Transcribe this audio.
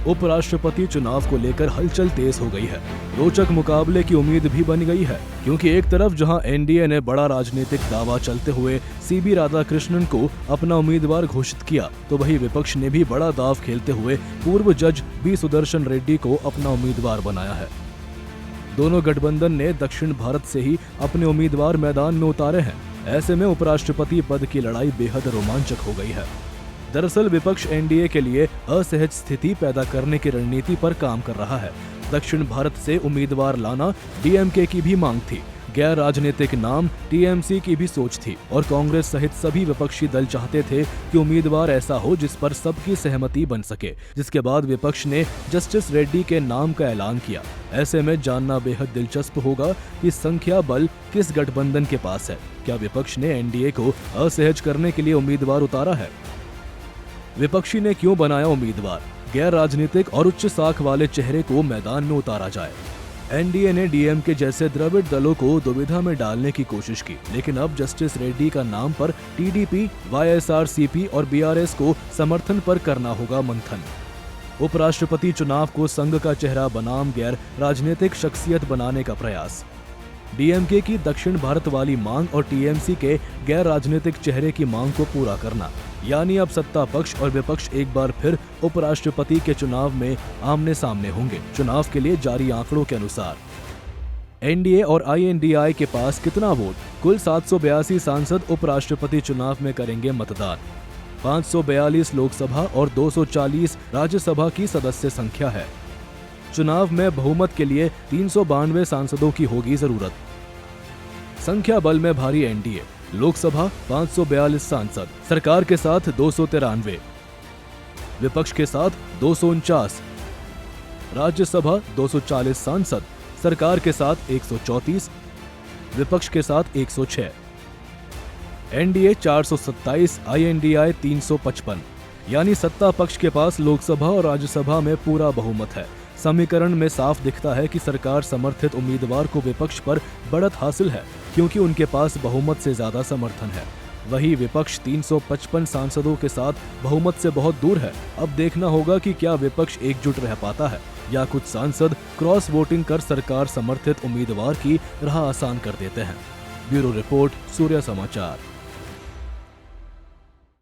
उपराष्ट्रपति चुनाव को लेकर हलचल तेज हो गई है। रोचक मुकाबले की उम्मीद भी बन गई है, क्योंकि एक तरफ जहां एनडीए ने बड़ा राजनीतिक दावा चलते हुए सीबी राधाकृष्णन को अपना उम्मीदवार घोषित किया, तो वहीं विपक्ष ने भी बड़ा दाव खेलते हुए पूर्व जज बी सुदर्शन रेड्डी को अपना उम्मीदवार बनाया है। दोनों गठबंधन ने दक्षिण भारत से ही अपने उम्मीदवार मैदान में उतारे हैं। ऐसे में उपराष्ट्रपति पद की लड़ाई बेहद रोमांचक हो गई है। दरअसल विपक्ष एनडीए के लिए असहज स्थिति पैदा करने की रणनीति पर काम कर रहा है। दक्षिण भारत से उम्मीदवार लाना डीएमके की भी मांग थी, गैर राजनीतिक नाम टीएमसी की भी सोच थी और कांग्रेस सहित सभी विपक्षी दल चाहते थे कि उम्मीदवार ऐसा हो जिस पर सबकी सहमति बन सके, जिसके बाद विपक्ष ने जस्टिस रेड्डी के नाम का ऐलान किया। ऐसे में जानना बेहद दिलचस्प होगा कि संख्या बल किस गठबंधन के पास है। क्या विपक्ष ने एनडीए को असहज करने के लिए उम्मीदवार उतारा है? विपक्षी ने क्यों बनाया उम्मीदवार? गैर राजनीतिक और उच्च साख वाले चेहरे को मैदान में उतारा जाए। एनडीए ने डीएमके जैसे द्रविड़ दलों को दुविधा में डालने की कोशिश की, लेकिन अब जस्टिस रेड्डी का नाम पर टीडीपी, वाईएसआरसीपी और बीआरएस को समर्थन पर करना होगा मंथन। उपराष्ट्रपति चुनाव को संघ का चेहरा बनाम गैर राजनीतिक शख्सियत बनाने का प्रयास। डीएमके की दक्षिण भारत वाली मांग और टीएमसी के गैर राजनीतिक चेहरे की मांग को पूरा करना, यानी अब सत्ता पक्ष और विपक्ष एक बार फिर उपराष्ट्रपति के चुनाव में आमने सामने होंगे। चुनाव के लिए जारी आंकड़ों के अनुसार एनडीए और आईएनडीआई के पास कितना वोट? कुल 782 सांसद उपराष्ट्रपति चुनाव में करेंगे मतदान। 542 लोकसभा और 240 राज्यसभा की सदस्य संख्या है। चुनाव में बहुमत के लिए 392 सांसदों की होगी जरूरत। संख्या बल में भारी एनडीए, लोकसभा 542 सांसद, सरकार के साथ 293, विपक्ष के साथ 249, राज्यसभा 240 सांसद, सरकार के साथ 134, विपक्ष के साथ 106, एनडीए 427, आईएनडीआई 355, यानी सत्ता पक्ष के पास लोकसभा और राज्यसभा में पूरा बहुमत है। समीकरण में साफ दिखता है कि सरकार समर्थित उम्मीदवार को विपक्ष पर बढ़त हासिल है, क्योंकि उनके पास बहुमत से ज्यादा समर्थन है। वहीं विपक्ष 355 सांसदों के साथ बहुमत से बहुत दूर है। अब देखना होगा कि क्या विपक्ष एकजुट रह पाता है या कुछ सांसद क्रॉस वोटिंग कर सरकार समर्थित उम्मीदवार की राह आसान कर देते हैं। ब्यूरो रिपोर्ट, सूर्य समाचार।